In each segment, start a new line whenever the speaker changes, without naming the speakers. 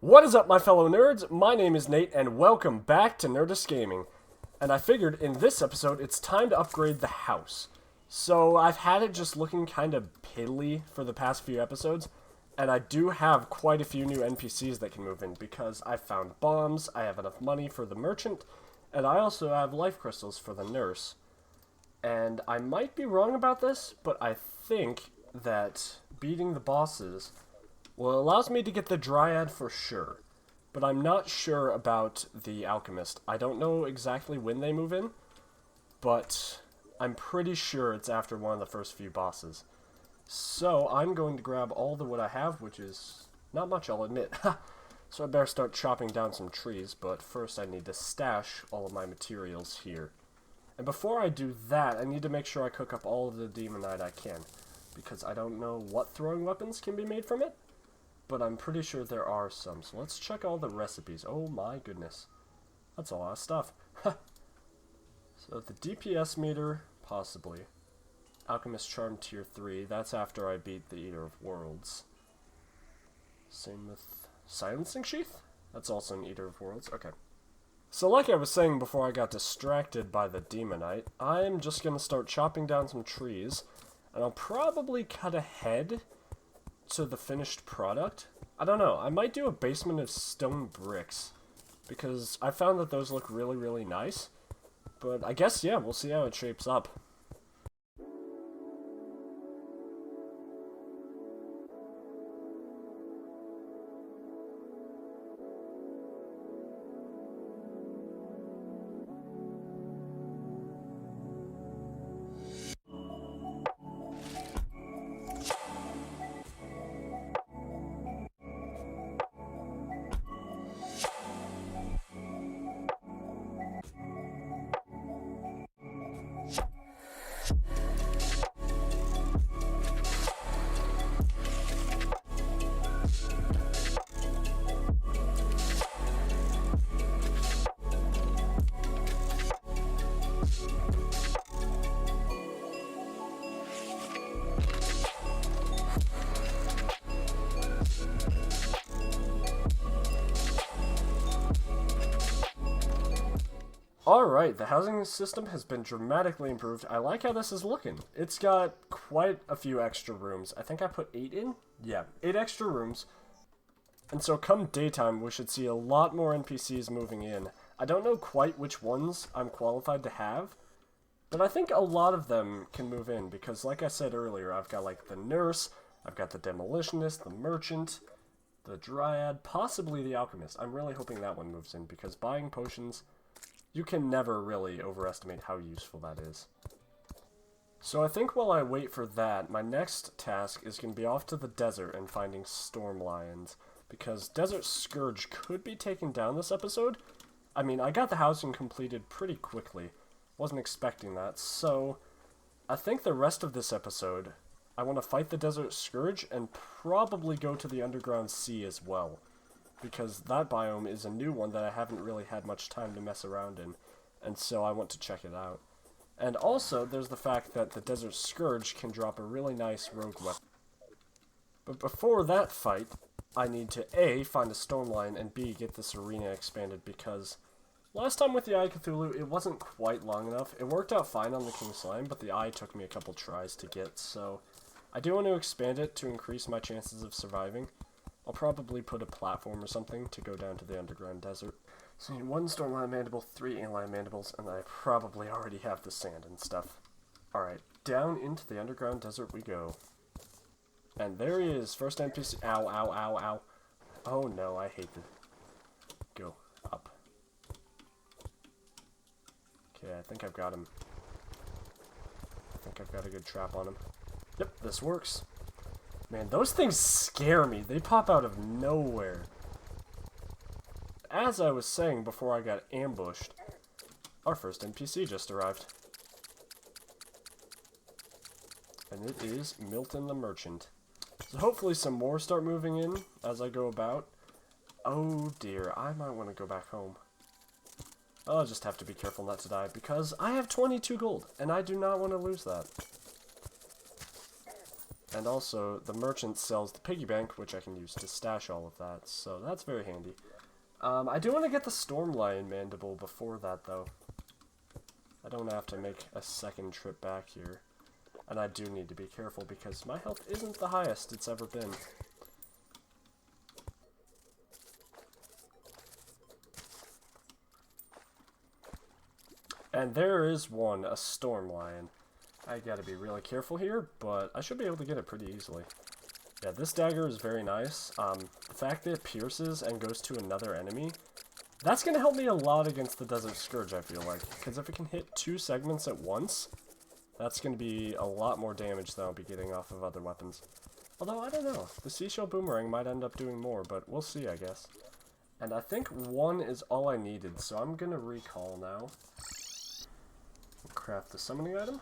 What is up, my fellow nerds? My name is Nate, and welcome back to Nerdist Gaming. And I figured in this episode, it's time to upgrade the house. So I've had it just looking kind of piddly for the past few episodes, and I do have quite a few new NPCs that can move in, because I found bombs, I have enough money for the merchant, and I also have life crystals for the nurse. And I might be wrong about this, but I think that beating the bosses... well, it allows me to get the Dryad for sure, but I'm not sure about the Alchemist. I don't know exactly when they move in, but I'm pretty sure it's after one of the first few bosses. So I'm going to grab all the wood I have, which is not much, I'll admit. So I better start chopping down some trees, but first I need to stash all of my materials here. And before I do that, I need to make sure I cook up all of the demonite I can, because I don't know what throwing weapons can be made from it. But I'm pretty sure there are some, so let's check all the recipes. Oh my goodness. That's a lot of stuff. So the DPS meter, possibly. Alchemist Charm Tier 3, that's after I beat the Eater of Worlds. Same with Silencing Sheath? That's also an Eater of Worlds, okay. So like I was saying before I got distracted by the Demonite, I'm just going to start chopping down some trees, and I'll probably cut ahead to the finished product. I don't know, I might do a basement of stone bricks, because I found that those look really, really nice. But I guess, yeah, we'll see how it shapes up. Alright, the housing system has been dramatically improved. I like how this is looking. It's got quite a few extra rooms. I think I put 8 in? Yeah, 8 extra rooms. And so come daytime, we should see a lot more NPCs moving in. I don't know quite which ones I'm qualified to have, but I think a lot of them can move in, because like I said earlier, I've got like the nurse, I've got the demolitionist, the merchant, the dryad, possibly the alchemist. I'm really hoping that one moves in, because buying potions... you can never really overestimate how useful that is. So I think while I wait for that, my next task is going to be off to the desert and finding storm lions, because Desert Scourge could be taken down this episode. I mean, I got the housing completed pretty quickly. Wasn't expecting that, so I think the rest of this episode, I want to fight the Desert Scourge and probably go to the underground sea as well, because that biome is a new one that I haven't really had much time to mess around in, and so I want to check it out. And also, there's the fact that the Desert Scourge can drop a really nice rogue weapon. But before that fight, I need to A, find a storm lion, and B, get this arena expanded, because last time with the Eye of Cthulhu, it wasn't quite long enough. It worked out fine on the King Slime, but the Eye took me a couple tries to get, so I do want to expand it to increase my chances of surviving. I'll probably put a platform or something to go down to the underground desert. So you need 1 Stormlion Mandible, 3 Antlion Mandibles, and I probably already have the sand and stuff. Alright, down into the underground desert we go. And there he is, first NPC. Ow, ow, ow, ow. Oh no, I hate the... go up. Okay, I think I've got him. I think I've got a good trap on him. Yep, this works. Man, those things scare me. They pop out of nowhere. As I was saying before I got ambushed, our first NPC just arrived. And it is Milton the Merchant. So hopefully some more start moving in as I go about. Oh dear, I might want to go back home. I'll just have to be careful not to die, because I have 22 gold, and I do not want to lose that. And also, the merchant sells the piggy bank, which I can use to stash all of that, so that's very handy. I do want to get the Storm Lion Mandible before that, though. I don't have to make a second trip back here. And I do need to be careful, because my health isn't the highest it's ever been. And there is one, a Storm Lion. I gotta be really careful here, but I should be able to get it pretty easily. Yeah, this dagger is very nice. The fact that it pierces and goes to another enemy, that's gonna help me a lot against the Desert Scourge, I feel like. Because if it can hit 2 segments at once, that's gonna be a lot more damage than I'll be getting off of other weapons. Although, I don't know. The Seashell Boomerang might end up doing more, but we'll see, I guess. And I think 1 is all I needed, so I'm gonna recall now. Craft the summoning item.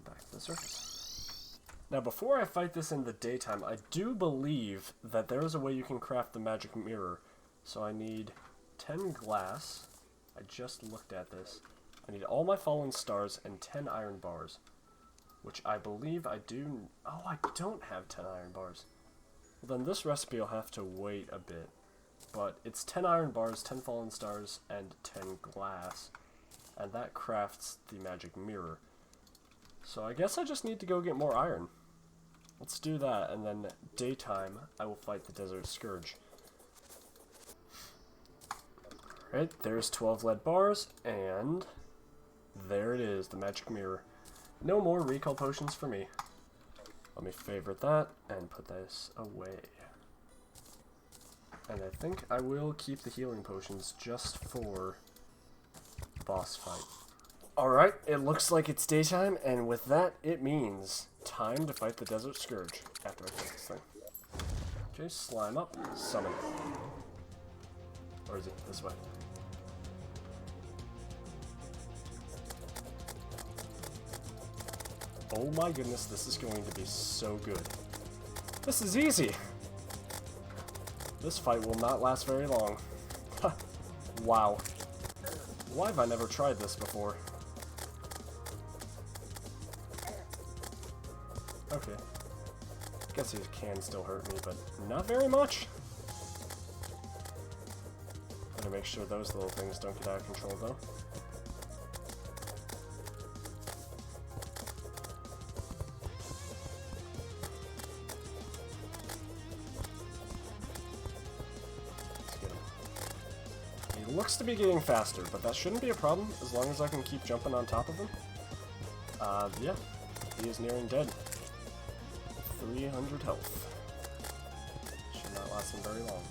Back to the surface. Now, before I fight this in the daytime, I do believe that there is a way you can craft the magic mirror. So I need 10 glass. I just looked at this. I need all my fallen stars and 10 iron bars. Which I believe I do... Oh, I don't have 10 iron bars. Well, then this recipe will have to wait a bit. But it's 10 iron bars, 10 fallen stars, and 10 glass. And that crafts the magic mirror. So I guess I just need to go get more iron. Let's do that, and then daytime, I will fight the Desert Scourge. Alright, there's 12 lead bars, and there it is, the magic mirror. No more recall potions for me. Let me favorite that, and put this away. And I think I will keep the healing potions just for the boss fight. Alright, it looks like it's daytime, and with that, it means time to fight the Desert Scourge after I kill this thing. Okay, slime up, summon. Or is it this way? Oh my goodness, this is going to be so good. This is easy! This fight will not last very long. Wow. Why have I never tried this before? Okay. Guess he can still hurt me, but not very much. Gotta make sure those little things don't get out of control, though. Let's get him. He looks to be getting faster, but that shouldn't be a problem as long as I can keep jumping on top of him. Yeah. He is nearing dead. 300 health. Should not last him very long.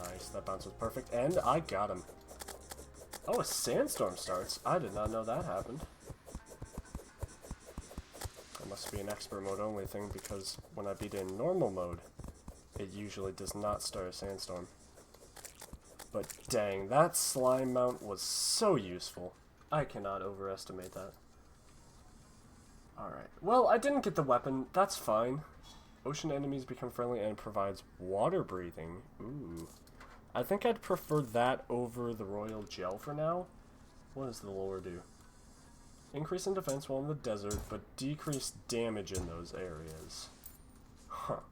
Nice, that bounce was perfect, and I got him. Oh, a sandstorm starts. I did not know that happened. That must be an expert mode only thing, because when I beat it in normal mode, it usually does not start a sandstorm. But dang, that slime mount was so useful. I cannot overestimate that. Alright, well, I didn't get the weapon. That's fine. Ocean enemies become friendly and provides water breathing. Ooh. I think I'd prefer that over the royal gel for now. What does the lore do? Increase in defense while in the desert, but decrease damage in those areas. Huh.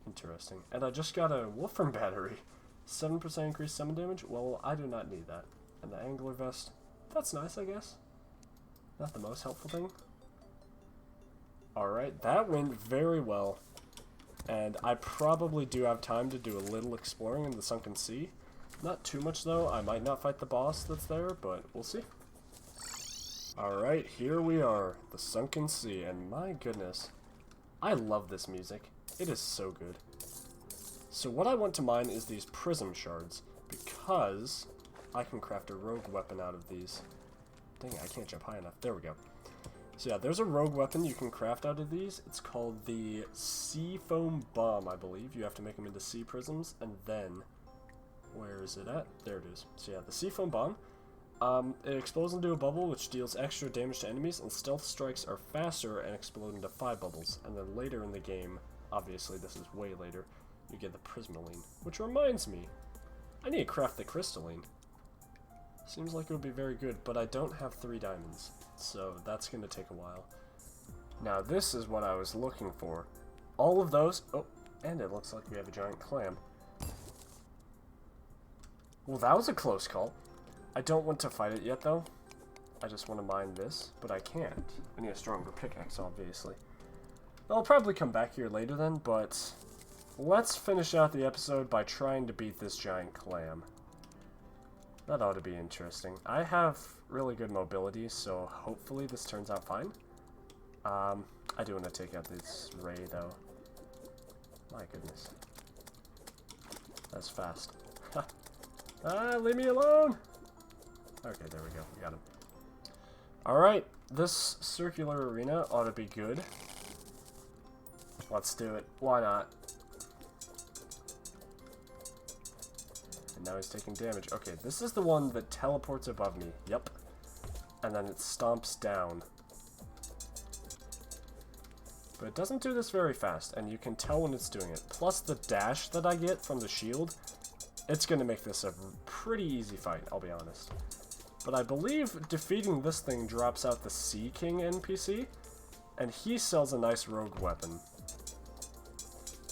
Interesting. And I just got a Wolfram battery. 7% increased summon damage? Well, I do not need that. And the angler vest. That's nice, I guess. Not the most helpful thing. Alright, that went very well. And I probably do have time to do a little exploring in the Sunken Sea. Not too much, though. I might not fight the boss that's there, but we'll see. Alright, here we are. The Sunken Sea, and my goodness. I love this music. It is so good. So what I want to mine is these prism shards, because I can craft a rogue weapon out of these. Dang it, I can't jump high enough. There we go. So yeah, there's a rogue weapon you can craft out of these. It's called the Sea Foam Bomb, I believe. You have to make them into sea prisms, and then... Where is it at? There it is. So yeah, the Sea Foam Bomb. It explodes into a bubble, which deals extra damage to enemies, and stealth strikes are faster and explode into 5 bubbles. And then later in the game, obviously this is way later, you get the Prismaline. Which reminds me, I need to craft the Crystalline. Seems like it would be very good, but I don't have 3 diamonds, so that's going to take a while. Now this is what I was looking for. All of those... Oh, and it looks like we have a giant clam. Well, that was a close call. I don't want to fight it yet, though. I just want to mine this, but I can't. I need a stronger pickaxe, obviously. I'll probably come back here later then, but let's finish out the episode by trying to beat this giant clam. That ought to be interesting. I have really good mobility, so hopefully this turns out fine. I do want to take out this ray, though. My goodness. That's fast. Leave me alone! Okay, there we go. We got him. Alright, this circular arena ought to be good. Let's do it. Why not? And now he's taking damage. Okay, this is the one that teleports above me. Yep. And then it stomps down. But it doesn't do this very fast, and you can tell when it's doing it. Plus the dash that I get from the shield, it's going to make this a pretty easy fight, I'll be honest. But I believe defeating this thing drops out the Sea King NPC, and he sells a nice rogue weapon.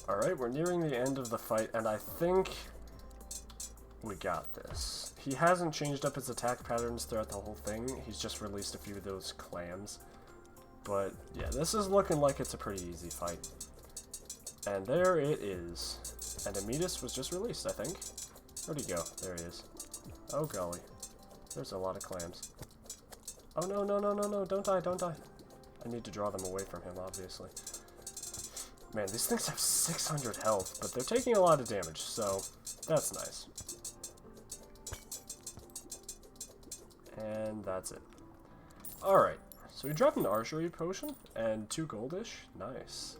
Alright, we're nearing the end of the fight, and I think we got this. He hasn't changed up his attack patterns throughout the whole thing, he's just released a few of those clams. But yeah, this is looking like it's a pretty easy fight. And there it is. And Amidas was just released, I think. Where'd he go? There he is. Oh golly. There's a lot of clams. Oh no, no, no, no, no, don't die, don't die. I need to draw them away from him, obviously. Man, these things have 600 health, but they're taking a lot of damage, so that's nice. And that's it. Alright, so we dropped an archery potion and 2 goldish. Nice.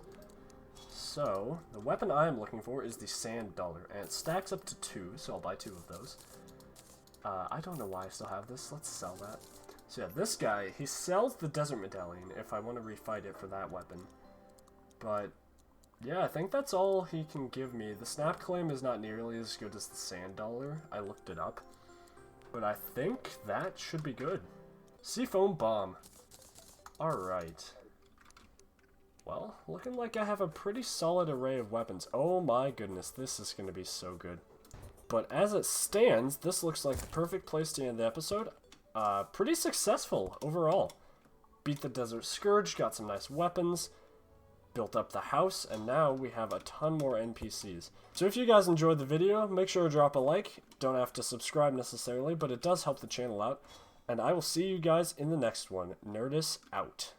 So, the weapon I am looking for is the Sand Dollar, and it stacks up to 2, so I'll buy 2 of those. I don't know why I still have this. Let's sell that. So yeah, this guy, he sells the Desert Medallion if I want to refight it for that weapon. But, yeah, I think that's all he can give me. The Snap Claim is not nearly as good as the Sand Dollar. I looked it up. But I think that should be good. Seafoam Bomb. Alright. Well, looking like I have a pretty solid array of weapons. Oh my goodness, this is going to be so good. But as it stands, this looks like the perfect place to end the episode. Pretty successful overall. Beat the Desert Scourge, got some nice weapons, built up the house, and now we have a ton more NPCs. So if you guys enjoyed the video, make sure to drop a like. Don't have to subscribe necessarily, but it does help the channel out. And I will see you guys in the next one. Nerdus out.